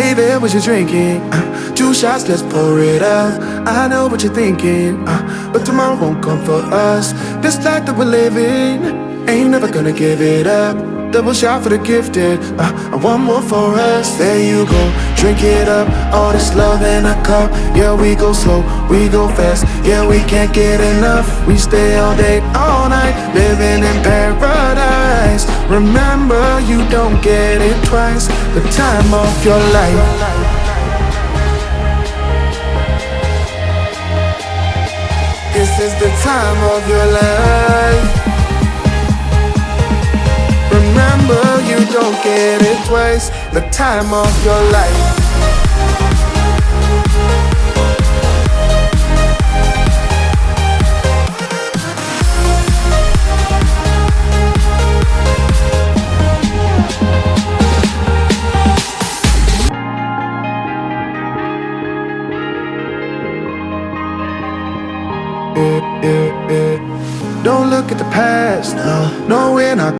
Hey there, what you drinking? 2 shots, let's pour it out. I know what you're thinking, but tomorrow won't come for us. This life that we're living, ain't never gonna give it up. Double shot for the gifted, and one more for us. There you go, drink it up. All this love in a cup. Yeah, we go slow, we go fast. Yeah, we can't get enough. We stay all day, all night, living in paradise. Remember, you don't get it twice. The time of your life. This is the time of your life. Remember, you don't get it twice. The time of your life. Don't look at the past, no, we're not